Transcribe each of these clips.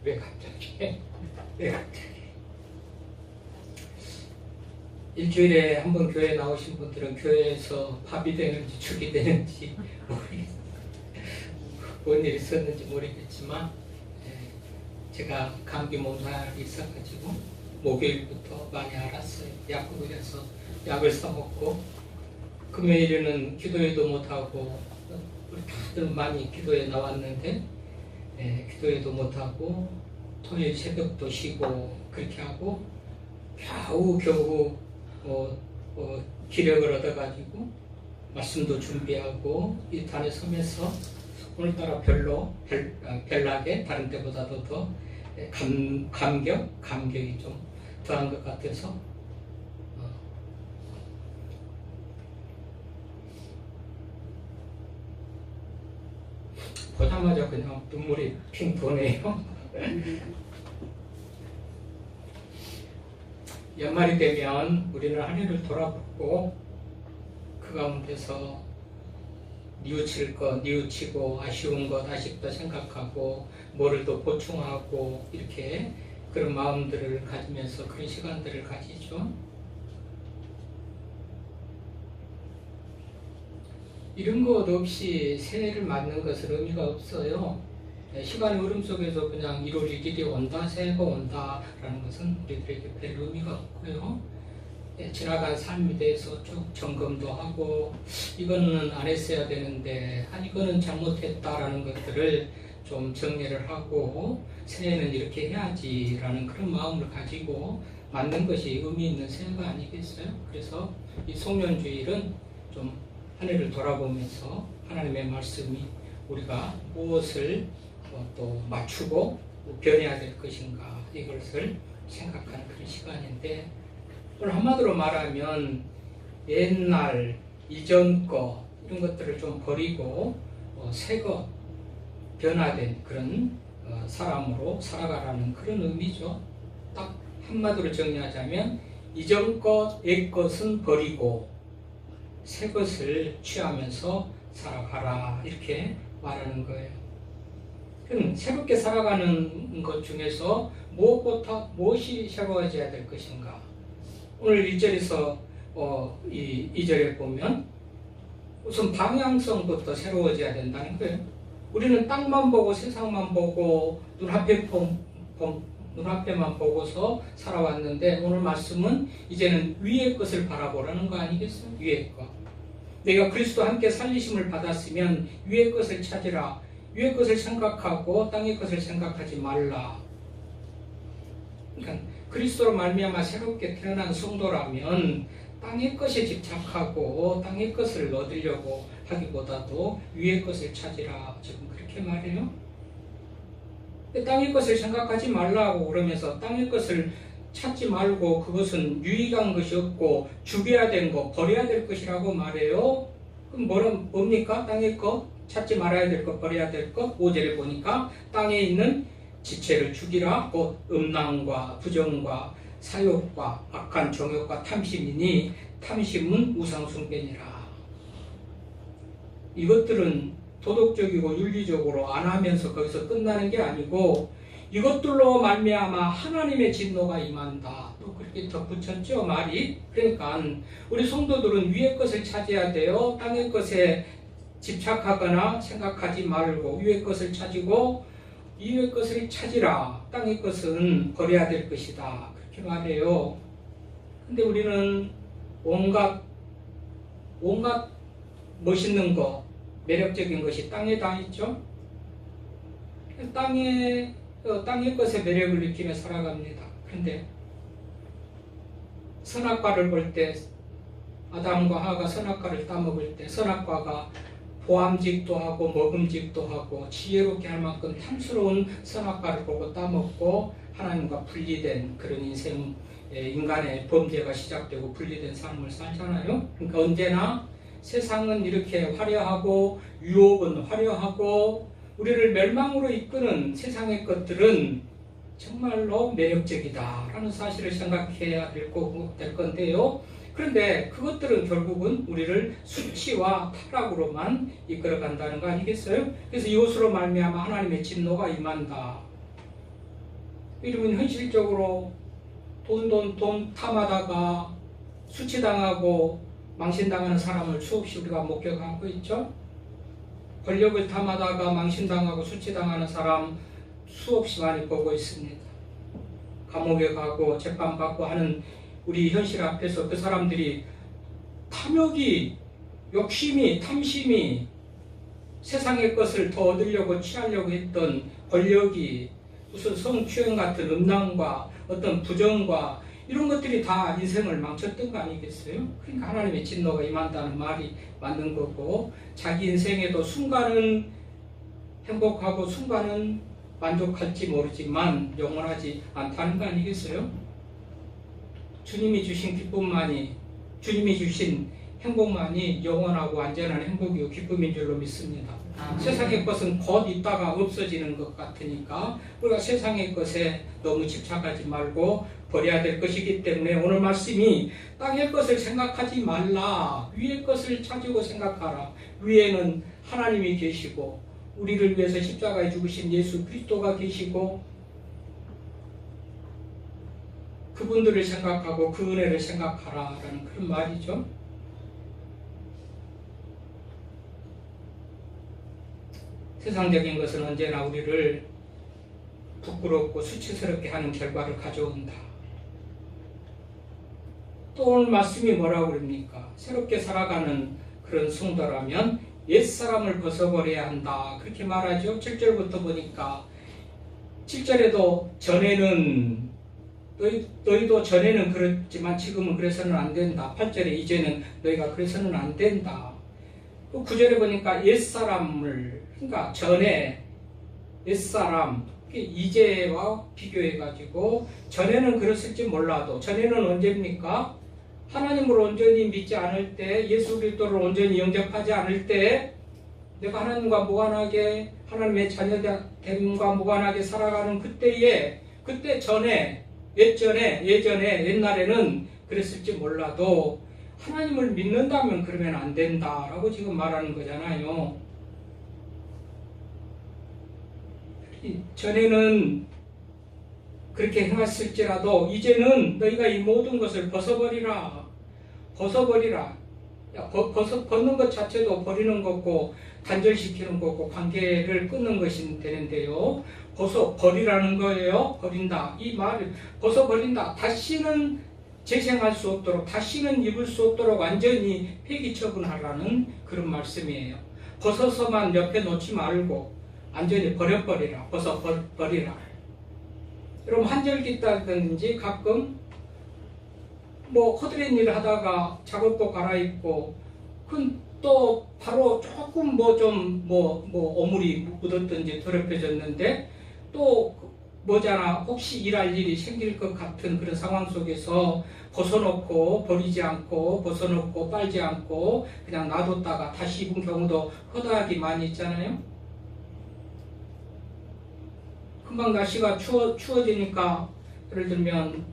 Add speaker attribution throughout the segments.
Speaker 1: 왜 갑자기? 왜 갑자기? 일주일에 한 번 교회 나오신 분들은 교회에서 밥이 되는지 죽이 되는지 모르겠어요. 뭔 일이 있었는지 모르겠지만 제가 감기 몸살이 있어가지고 목요일부터 많이 알았어요. 약국에서 약을 사먹고 금요일에는 기도회도 못하고 우리 다들 많이 기도에 나왔는데 기도회도 못하고 토요일 새벽도 쉬고 그렇게 하고 겨우 기력을 얻어가지고 말씀도 준비하고 이 단에 서면서 오늘따라 별나게 다른 때보다도 더 감격이 좀 더한 것 같아서 보자마자 그냥 눈물이 핑 도네요. 연말이 되면 우리는 한 해를 돌아보고 그 가운데서 뉘우칠 것 뉘우치고 아쉬운 것 아쉽다 생각하고 뭐를 더 보충하고 이렇게 그런 마음들을 가지면서 그런 시간들을 가지죠. 이런 것 없이 새해를 맞는 것은 의미가 없어요. 시간의 흐름 속에서 그냥 1월 1일이 온다, 새해가 온다라는 것은 우리들에게 별 의미가 없고요. 지나간 삶에 대해서 쭉 점검도 하고 이거는 안 했어야 되는데 이거는 잘못했다라는 것들을 좀 정리를 하고 새해는 이렇게 해야지라는 그런 마음을 가지고 만든 것이 의미 있는 새해가 아니겠어요? 그래서 이 송년주일은 좀 한 해를 돌아보면서 하나님의 말씀이 우리가 무엇을 또 맞추고 변해야 될 것인가 이것을 생각하는 그런 시간인데 오늘 한마디로 말하면 옛날 이전 거 이런 것들을 좀 버리고 새 것 변화된 그런 사람으로 살아가라는 그런 의미죠. 딱 한마디로 정리하자면 이전 것, 옛 것은 버리고 새 것을 취하면서 살아가라 이렇게 말하는 거예요. 그럼 새롭게 살아가는 것 중에서 무엇이 새로워져야 될 것인가? 오늘 1절에서 이 2절에 보면 우선 방향성부터 새로워져야 된다는 거예요. 우리는 땅만 보고 세상만 보고 눈앞에만 보고서 살아왔는데 오늘 말씀은 이제는 위의 것을 바라보라는 거 아니겠어요? 위의 것. 내가 그리스도와 함께 살리심을 받았으면 위의 것을 찾으라. 위의 것을 생각하고 땅의 것을 생각하지 말라. 그러니까 그리스도로 말미암아 새롭게 태어난 성도라면 땅의 것에 집착하고 땅의 것을 얻으려고 하기보다도 위의 것을 찾으라. 지금 그렇게 말해요. 땅의 것을 생각하지 말라고 그러면서 땅의 것을 찾지 말고 그것은 유익한 것이 없고 죽여야 된 것, 버려야 될 것이라고 말해요. 그럼 뭡니까? 땅의 것, 찾지 말아야 될 것, 버려야 될 것. 5절에 보니까 땅에 있는 지체를 죽이라. 곧 음란과 부정과 사욕과 악한 정욕과 탐심이니 탐심은 우상숭배니라. 이것들은 도덕적이고 윤리적으로 안 하면서 거기서 끝나는 게 아니고 이것들로 말미암아 하나님의 진노가 임한다. 또 그렇게 덧붙였죠 말이. 그러니까 우리 성도들은 위의 것을 찾아야 돼요. 땅의 것에 집착하거나 생각하지 말고 위의 것을 찾고 위의 것을 찾으라. 땅의 것은 버려야 될 것이다. 그렇게 말해요. 근데 우리는 온갖 멋있는 것, 매력적인 것이 땅에 다 있죠. 땅의 것에 매력을 느끼며 살아갑니다. 그런데 선악과를 볼 때 아담과 하와가 선악과를 따먹을 때 선악과가 보암직도 하고 먹음직도 하고 지혜롭게 할 만큼 탐스러운 선악과를 보고 따먹고 하나님과 분리된 그런 인간의 범죄가 시작되고 분리된 삶을 살잖아요. 그러니까 언제나 세상은 이렇게 화려하고 유혹은 화려하고 우리를 멸망으로 이끄는 세상의 것들은 정말로 매력적이다라는 사실을 생각해야 될 건데요. 그런데 그것들은 결국은 우리를 수치와 타락으로만 이끌어간다는 거 아니겠어요? 그래서 이것으로 말미암아 하나님의 진노가 임한다. 이러면 현실적으로 돈 탐하다가 수치당하고 망신당하는 사람을 수없이 우리가 목격하고 있죠. 권력을 탐하다가 망신당하고 수치당하는 사람 수없이 많이 보고 있습니다. 감옥에 가고 재판받고 하는 우리 현실 앞에서 그 사람들이 탐욕이, 욕심이, 탐심이, 세상의 것을 더 얻으려고 취하려고 했던 권력이 무슨 성추행 같은 음란과 어떤 부정과 이런 것들이 다 인생을 망쳤던 거 아니겠어요? 그러니까 하나님의 진노가 임한다는 말이 맞는 거고, 자기 인생에도 순간은 행복하고 순간은 만족할지 모르지만 영원하지 않다는 거 아니겠어요? 주님이 주신 기쁨만이, 주님이 주신 행복만이 영원하고 안전한 행복이고 기쁨인 줄로 믿습니다. 세상의 것은 곧 있다가 없어지는 것 같으니까 우리가 세상의 것에 너무 집착하지 말고 버려야 될 것이기 때문에 오늘 말씀이 땅의 것을 생각하지 말라, 위의 것을 찾으고 생각하라. 위에는 하나님이 계시고 우리를 위해서 십자가에 죽으신 예수 그리스도가 계시고 그분들을 생각하고 그 은혜를 생각하라라는 그런 말이죠. 세상적인 것은 언제나 우리를 부끄럽고 수치스럽게 하는 결과를 가져온다. 또 오늘 말씀이 뭐라고 그럽니까? 새롭게 살아가는 그런 성도라면 옛사람을 벗어버려야 한다. 그렇게 말하죠. 7절부터 보니까 7절에도 전에는 너희도 전에는 그랬지만 지금은 그래서는 안 된다. 8절에 이제는 너희가 그래서는 안 된다. 또 9절에 보니까 옛사람을, 그러니까 전에 옛사람, 이제와 비교해가지고 전에는 그랬을지 몰라도, 전에는 언제입니까? 하나님을 온전히 믿지 않을 때, 예수 그리스도를 온전히 영접하지 않을 때, 내가 하나님과 무관하게, 하나님의 자녀됨과 무관하게 살아가는 그때에, 그때 전에, 예전에, 옛날에는 그랬을지 몰라도 하나님을 믿는다면 그러면 안 된다라고 지금 말하는 거잖아요. 전에는 그렇게 행했을지라도 이제는 너희가 이 모든 것을 벗어버리라. 벗는 것 자체도 버리는 거고 단절시키는 거고 관계를 끊는 것이 되는데요. 벗어버리라는 거예요. 버린다. 이 말을 벗어버린다. 다시는 재생할 수 없도록, 다시는 입을 수 없도록 완전히 폐기처분하라는 그런 말씀이에요. 벗어서만 옆에 놓지 말고 완전히 버려버리라. 벗어버리라. 여러분 한절기다든지 가끔 허드렛 일을 하다가 작업복 갈아입고 또 바로 조금 오물이 묻었든지 더럽혀졌는데 또 혹시 일할 일이 생길 것 같은 그런 상황 속에서 벗어놓고 버리지 않고 벗어놓고 빨지 않고 그냥 놔뒀다가 다시 입은 경우도 허다하게 많이 있잖아요. 금방 날씨가 추워지니까 예를 들면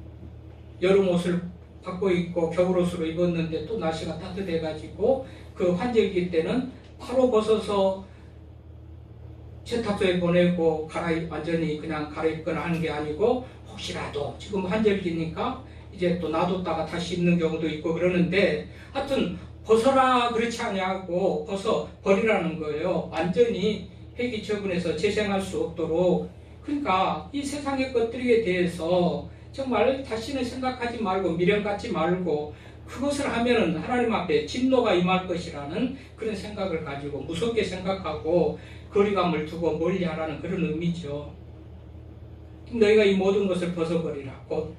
Speaker 1: 여름 옷을 받고 입고 겨울 옷으로 입었는데 또 날씨가 따뜻해가지고 그 환절기 때는 바로 벗어서 세탁소에 보내고 완전히 그냥 갈아입거나 하는 게 아니고 혹시라도 지금 환절기니까 이제 또 놔뒀다가 다시 입는 경우도 있고 그러는데 하여튼 벗어라 그렇지 않냐고 벗어버리라는 거예요. 완전히 폐기처분해서 재생할 수 없도록. 그러니까 이 세상의 것들에 대해서 정말 다시는 생각하지 말고 미련 갖지 말고 그것을 하면은 하나님 앞에 진노가 임할 것이라는 그런 생각을 가지고 무섭게 생각하고 거리감을 두고 멀리하라는 그런 의미죠. 너희가 이 모든 것을 벗어버리라. 곧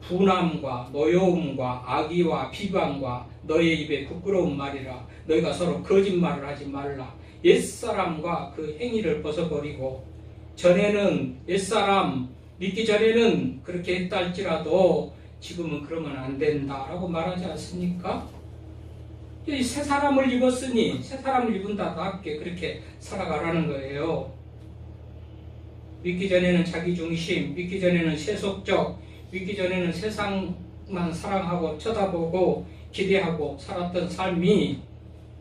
Speaker 1: 분함과 노여움과 악의와 비방과 너의 입에 부끄러운 말이라. 너희가 서로 거짓말을 하지 말라. 옛사람과 그 행위를 벗어버리고 전에는 옛사람 믿기 전에는 그렇게 했다 할지라도 지금은 그러면 안 된다라고 말하지 않습니까? 이 새 사람을 입었으니 새 사람을 입은다답게 그렇게 살아가라는 거예요. 믿기 전에는 자기중심, 믿기 전에는 세속적, 믿기 전에는 세상만 사랑하고 쳐다보고 기대하고 살았던 삶이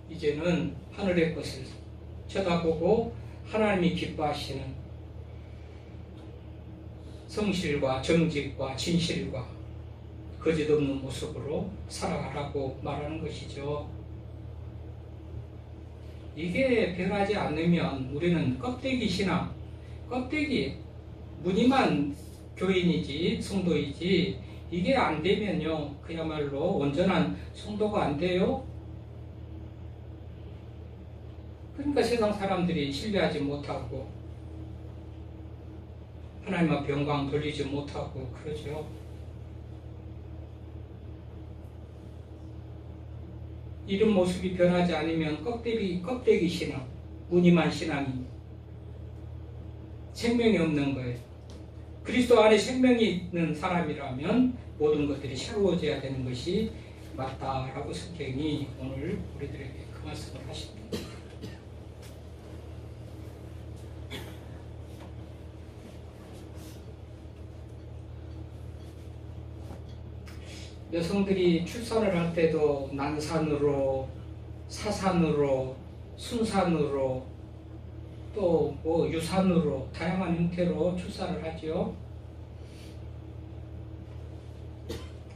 Speaker 1: 이제는 하늘의 것을 쳐다보고 하나님이 기뻐하시는 성실과 정직과 진실과 거짓 없는 모습으로 살아가라고 말하는 것이죠. 이게 변하지 않으면 우리는 껍데기 신앙, 껍데기, 무늬만 교인이지 성도이지 이게 안 되면요 그야말로 온전한 성도가 안 돼요. 그러니까 세상 사람들이 신뢰하지 못하고 하나님 앞에 영광 돌리지 못하고 그러죠. 이런 모습이 변하지 않으면 껍데기 신앙, 무늬만 신앙이 생명이 없는 거예요. 그리스도 안에 생명이 있는 사람이라면 모든 것들이 새로워져야 되는 것이 맞다라고 성경이 오늘 우리들에게 그 말씀을 하십니다. 여성들이 출산을 할 때도 난산으로, 사산으로, 순산으로, 또 뭐 유산으로 다양한 형태로 출산을 하죠.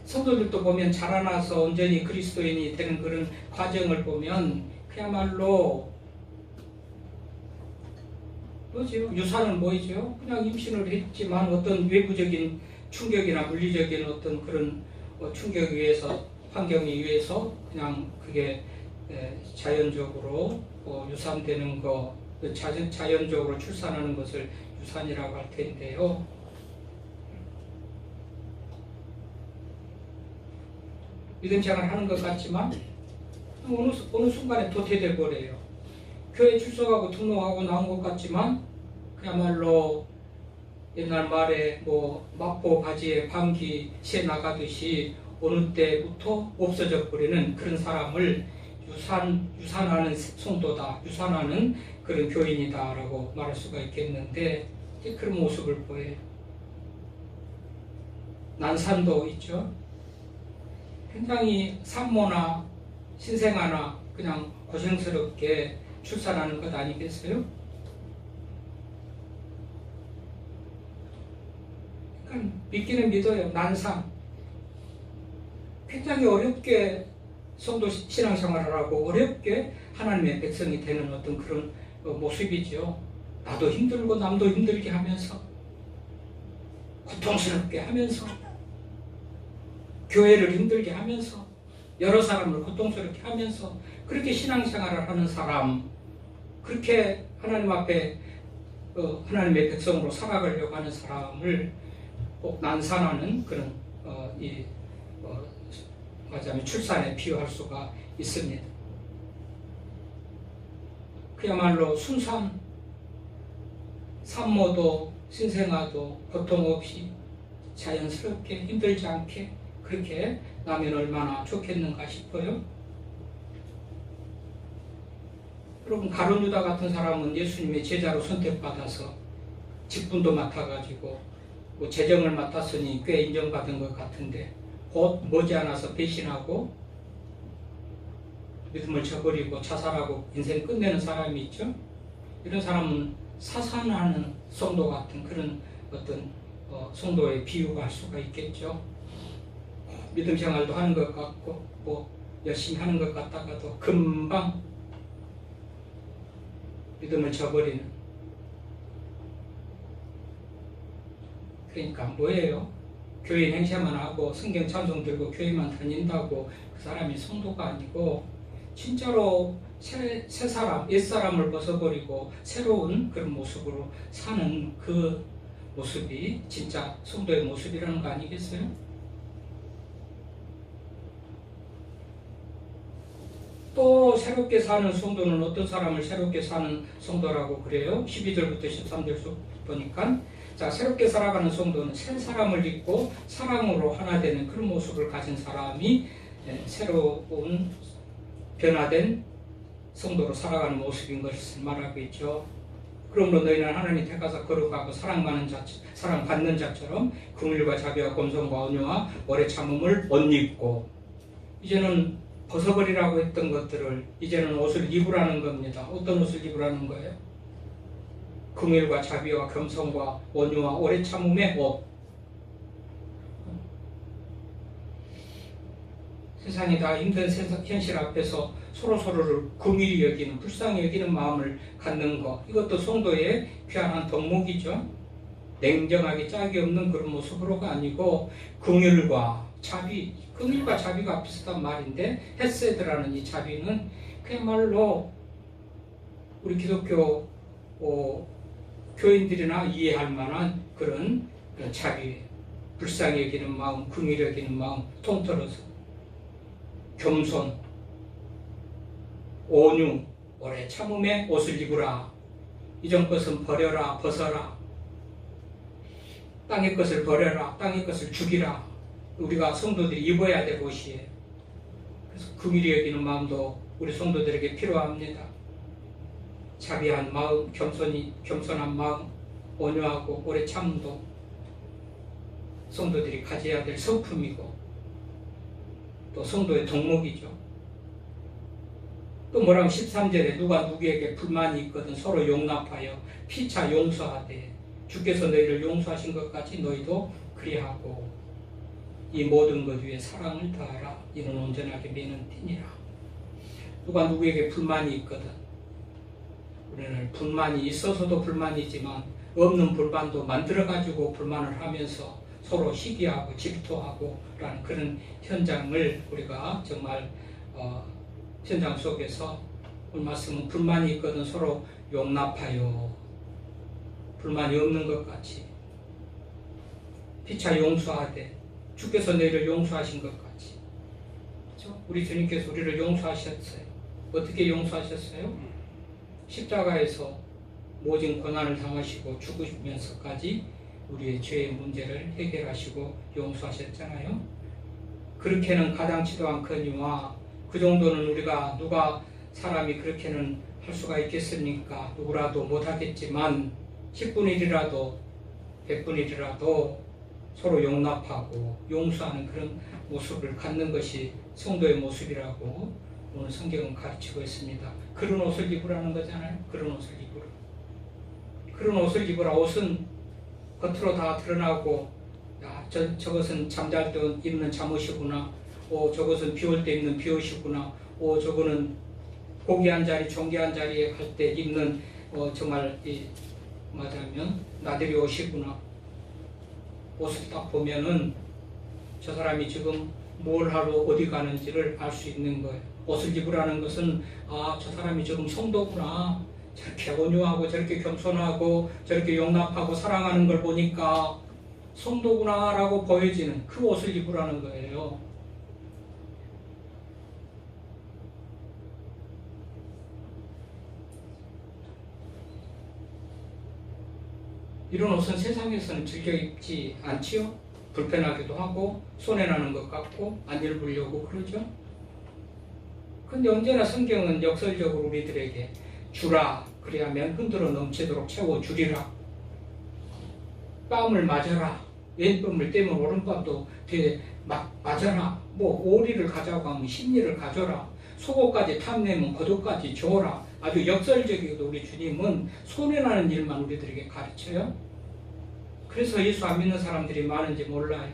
Speaker 1: 성도들도 보면 자라나서 온전히 그리스도인이 되는 그런 과정을 보면 그야말로 뭐죠? 유산은 뭐죠? 그냥 임신을 했지만 어떤 외부적인 충격이나 물리적인 어떤 그런 충격에 의해서 환경에 의해서 그냥 그게 자연적으로 유산되는 거 자연적으로 출산하는 것을 유산이라고 할 텐데요. 믿음 생활을 하는 것 같지만 어느 순간에 도태돼 버려요. 교회 출석하고 등록하고 나온 것 같지만 그야말로 옛날 말에 뭐 막보 바지에 방귀 새 나가듯이 어느 때부터 없어져 버리는 그런 사람을 유산하는 성도다, 유산하는 그런 교인이다라고 말할 수가 있겠는데 그런 모습을 보여요. 난산도 있죠. 굉장히 산모나 신생아나 그냥 고생스럽게 출산하는 것 아니겠어요? 그러니까 믿기는 믿어요. 난산. 굉장히 어렵게 성도 신앙생활을 하고 어렵게 하나님의 백성이 되는 어떤 그런 모습이죠. 나도 힘들고 남도 힘들게 하면서 고통스럽게 하면서 교회를 힘들게 하면서 여러 사람을 고통스럽게 하면서 그렇게 신앙생활을 하는 사람, 그렇게 하나님 앞에 하나님의 백성으로 살아가려고 하는 사람을 꼭 난산하는 그런 말하자면 출산에 비유할 수가 있습니다. 그야말로 순산, 산모도 신생아도 고통 없이 자연스럽게 힘들지 않게 그렇게 나면 얼마나 좋겠는가 싶어요. 여러분 가룟 유다 같은 사람은 예수님의 제자로 선택받아서 직분도 맡아가지고 뭐 재정을 맡았으니 꽤 인정받은 것 같은데 곧 머지않아서 배신하고 믿음을 저버리고 자살하고 인생 끝내는 사람이 있죠. 이런 사람은 사산하는 성도 같은 그런 어떤 성도의 비유가 할 수가 있겠죠. 믿음 생활도 하는 것 같고 뭐 열심히 하는 것 같다가도 금방 믿음을 저버리는. 그러니까 뭐예요? 교인 행세만 하고 성경 찬송 들고 교회만 다닌다고 그 사람이 성도가 아니고 진짜로 새 사람, 옛사람을 벗어버리고 새로운 그런 모습으로 사는 그 모습이 진짜 성도의 모습이라는 거 아니겠어요? 또 새롭게 사는 성도는 어떤 사람을 새롭게 사는 성도라고 그래요? 12절부터 13절 보니까 자, 새롭게 살아가는 성도는 새 사람을 입고 사랑으로 하나 되는 그런 모습을 가진 사람이 새로운 변화된 성도로 살아가는 모습인 것을 말하고 있죠. 그러므로 너희는 하나님 택하사 거룩하고 사랑받는 자처럼 긍휼과 자비와 검성과 온유와 오래 참음을 옷 입고 이제는 벗어버리라고 했던 것들을 이제는 옷을 입으라는 겁니다. 어떤 옷을 입으라는 거예요? 긍휼과 자비와 겸손과 온유와 오래 참음의 옷. 세상이 다 힘든 현실 앞에서 서로서로를 긍휼히 여기는, 불쌍히 여기는 마음을 갖는 것, 이것도 성도의 귀한 덕목이죠. 냉정하게 짝이 없는 그런 모습으로가 아니고 긍휼과 자비, 긍휼과 자비가 비슷한 말인데 헤세드라는 이 자비는 그야말로 우리 기독교 교인들이나 이해할 만한 그런 자비, 불쌍히 여기는 마음, 긍휼히 여기는 마음 통틀어서 겸손, 온유, 오래 참음의 옷을 입으라. 이전 것은 버려라, 벗어라. 땅의 것을 버려라, 땅의 것을 죽이라. 우리가 성도들이 입어야 될 옷이에요. 그래서 긍휼히 여기는 마음도 우리 성도들에게 필요합니다. 자비한 마음, 겸손한 마음, 온유하고 오래 참음도 성도들이 가져야 될 성품이고 또 성도의 덕목이죠. 또 뭐라면 13절에 누가 누구에게 불만이 있거든 서로 용납하여 피차 용서하되 주께서 너희를 용서하신 것 같이 너희도 그리하고 이 모든 것 위에 사랑을 더하라. 이는 온전하게 매는 띠니라. 누가 누구에게 불만이 있거든, 우리는 불만이 있어서도 불만이지만 없는 불만도 만들어가지고 불만을 하면서 서로 시기하고 질투하고 라는 그런 현장을 우리가 정말 현장 속에서 오늘 말씀은 불만이 있거든 서로 용납하여, 불만이 없는 것 같이 피차 용서하되 주께서 너희를 용서하신 것 같이. 그렇죠? 우리 주님께서 우리를 용서하셨어요. 어떻게 용서하셨어요? 십자가에서 모진 고난을 당하시고 죽으시면서까지 우리의 죄의 문제를 해결하시고 용서하셨잖아요. 그렇게는 가당치도 않거니와 그 정도는 우리가 사람이 그렇게는 할 수가 있겠습니까? 누구라도 못하겠지만 10분의 1이라도 100분의 1이라도 서로 용납하고 용서하는 그런 모습을 갖는 것이 성도의 모습이라고 오늘 성경은 가르치고 있습니다. 그런 옷을 입으라는 거잖아요. 그런 옷을 입으라. 그런 옷을 입으라. 옷은 겉으로 다 드러나고 저것은 잠잘 때 입는 잠옷이구나. 저것은 비 올 때 입는 비옷이구나. 저거는 고기 한 자리, 종기 한 자리에 갈 때 입는 정말 말하자면 나들이 옷이구나. 옷을 딱 보면은 저 사람이 지금 뭘 하러 어디 가는지를 알 수 있는 거예요. 옷을 입으라는 것은 저 사람이 지금 성도구나. 저렇게 온유하고 저렇게 겸손하고 저렇게 용납하고 사랑하는 걸 보니까 성도구나 라고 보여지는 그 옷을 입으라는 거예요. 이런 옷은 세상에서는 즐겨 입지 않지요? 불편하기도 하고 손해나는 것 같고 안 입으려고 그러죠? 근데 언제나 성경은 역설적으로 우리들에게 주라, 그리하면 흔들어 넘치도록 채워주리라. 뺨을 맞아라. 왼뺨을 떼면 오른뺨도 뒤에 맞아라. 오리를 가자고 하면 심리를 가져라. 속옷까지 탐내면 겉옷까지 줘라. 아주 역설적이고도 우리 주님은 손해나는 일만 우리들에게 가르쳐요. 그래서 예수 안 믿는 사람들이 많은지 몰라요.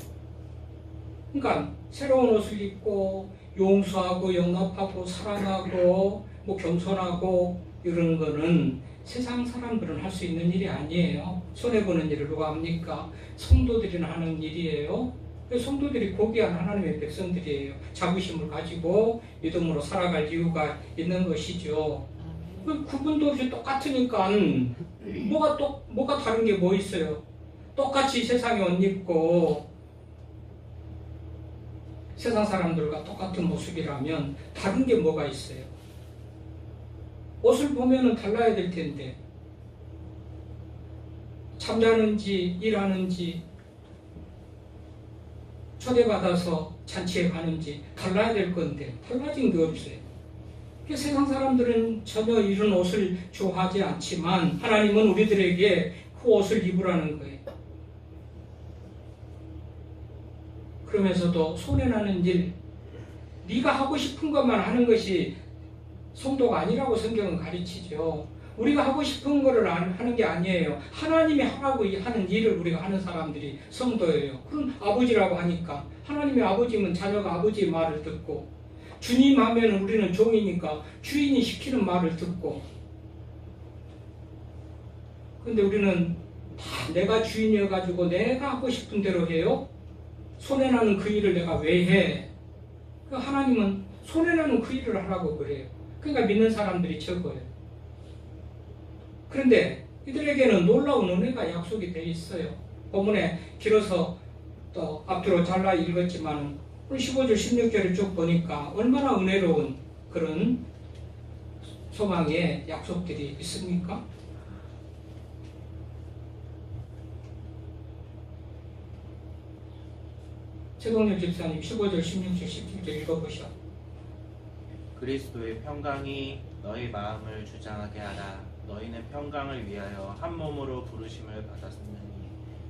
Speaker 1: 그러니까 새로운 옷을 입고 용서하고 용납하고 사랑하고 겸손하고 이런 거는 세상 사람들은 할 수 있는 일이 아니에요. 손해보는 일을 누가 합니까? 성도들이나 하는 일이에요. 성도들이 고귀한 하나님의 백성들이에요. 자부심을 가지고 믿음으로 살아갈 이유가 있는 것이죠. 구분도 없이 똑같으니까 뭐가 다른 게 뭐 있어요? 똑같이 세상에 옷 입고 세상 사람들과 똑같은 모습이라면 다른 게 뭐가 있어요? 옷을 보면은 달라야 될 텐데 잠자는지 일하는지 초대받아서 잔치에 가는지 달라야 될 건데 달라진 게 없어요. 세상 사람들은 전혀 이런 옷을 좋아하지 않지만 하나님은 우리들에게 그 옷을 입으라는 거예요. 그러면서도 손해나는 일, 네가 하고 싶은 것만 하는 것이 성도가 아니라고 성경은 가르치죠. 우리가 하고 싶은 거를 하는 게 아니에요. 하나님이 하라고 하는 일을 우리가 하는 사람들이 성도예요. 그럼 아버지라고 하니까 하나님의 아버지면 자녀가 아버지의 말을 듣고, 주님 하면 우리는 종이니까 주인이 시키는 말을 듣고. 근데 우리는 다 내가 주인이어가지고 내가 하고 싶은 대로 해요. 손해나는 그 일을 내가 왜 해? 하나님은 손해나는 그 일을 하라고 그래요. 그러니까 믿는 사람들이 적어요. 그런데 이들에게는 놀라운 은혜가 약속이 되어 있어요. 본문에 길어서 또 앞뒤로 잘라 읽었지만 15절 16절을 쭉 보니까 얼마나 은혜로운 그런 소망의 약속들이 있습니까? 최동렬 집사님 15절 16절 17절 읽어보셔.
Speaker 2: 그리스도의 평강이 너희 마음을 주장하게 하라. 너희는 평강을 위하여 한 몸으로 부르심을 받았으니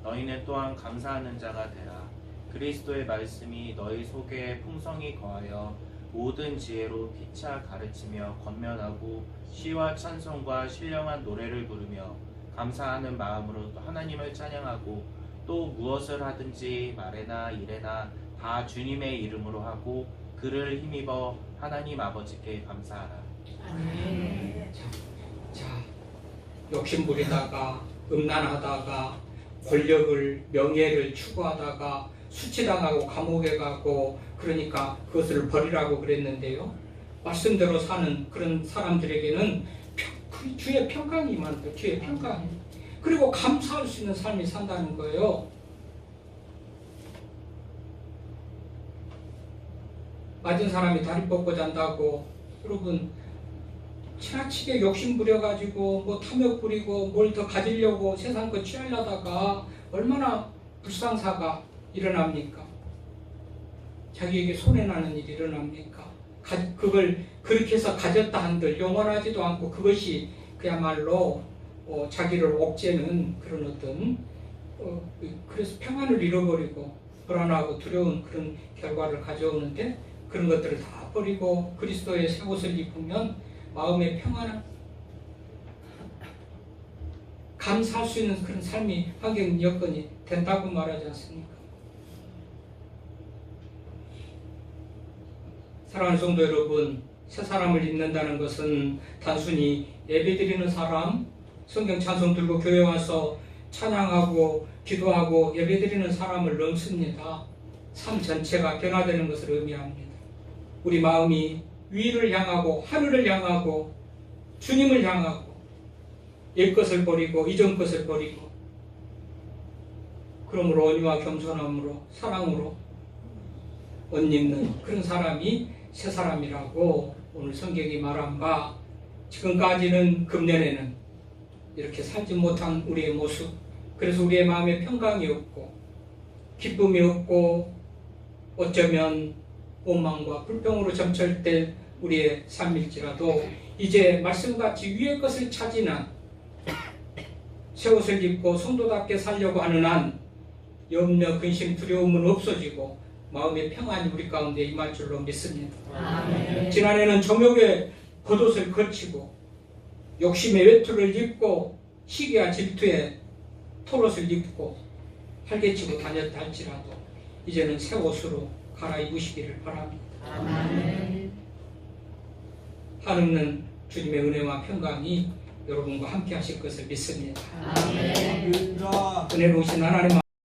Speaker 2: 너희는 또한 감사하는 자가 되라. 그리스도의 말씀이 너희 속에 풍성히 거하여 모든 지혜로 피차 가르치며 권면하고 시와 찬송과 신령한 노래를 부르며 감사하는 마음으로 하나님을 찬양하고, 또 무엇을 하든지 말에나 일에나 다 주님의 이름으로 하고 그를 힘입어 하나님 아버지께 감사하라.
Speaker 1: 아멘. 자, 욕심부리다가 음란하다가 권력을 명예를 추구하다가 수치당하고 감옥에 가고, 그러니까 그것을 버리라고 그랬는데요. 말씀대로 사는 그런 사람들에게는 주의 평강이 임한다. 주의 평강. 그리고 감사할 수 있는 삶이 산다는 거예요. 맞은 사람이 다리 뻗고 잔다고, 여러분 지나치게 욕심 부려가지고 뭐 탐욕 부리고 뭘 더 가지려고 세상 거 취하려다가 얼마나 불상사가 일어납니까? 자기에게 손해나는 일이 일어납니까? 그걸 그렇게 해서 가졌다 한들 영원하지도 않고 그것이 그야말로 자기를 옥죄는 그런 어떤 그래서 평안을 잃어버리고 불안하고 두려운 그런 결과를 가져오는데, 그런 것들을 다 버리고 그리스도의 새 옷을 입으면 마음의 평안한 감사할 수 있는 그런 삶이 환경 여건이 된다고 말하지 않습니까? 사랑하는 성도 여러분, 새 사람을 입는다는 것은 단순히 예배드리는 사람, 성경 찬송 들고 교회 와서 찬양하고 기도하고 예배드리는 사람을 넘습니다. 삶 전체가 변화되는 것을 의미합니다. 우리 마음이 위를 향하고 하늘을 향하고 주님을 향하고 옛 것을 버리고 이전 것을 버리고, 그러므로 온유와 겸손함으로 사랑으로 옷 입는 그런 사람이 새 사람이라고 오늘 성경이 말한 바, 지금까지는 금년에는 이렇게 살지 못한 우리의 모습, 그래서 우리의 마음에 평강이 없고 기쁨이 없고 어쩌면 원망과 불평으로 점철될 우리의 삶일지라도, 이제 말씀같이 위의 것을 차지한 새 옷을 입고 성도답게 살려고 하는 한 염려, 근심, 두려움은 없어지고 마음의 평안이 우리 가운데 임할 줄로 믿습니다. 아멘. 지난해는 정욕의 겉옷을 걸치고 욕심의 외투를 입고 시기와 질투의 털옷을 입고 활개치고 다녔다 할지라도 이제는 새 옷으로 갈아입으시기를 바랍니다. 아멘. 한없는 주님의 은혜와 평강이 여러분과 함께 하실 것을 믿습니다. 아멘. 은혜로우신 하나님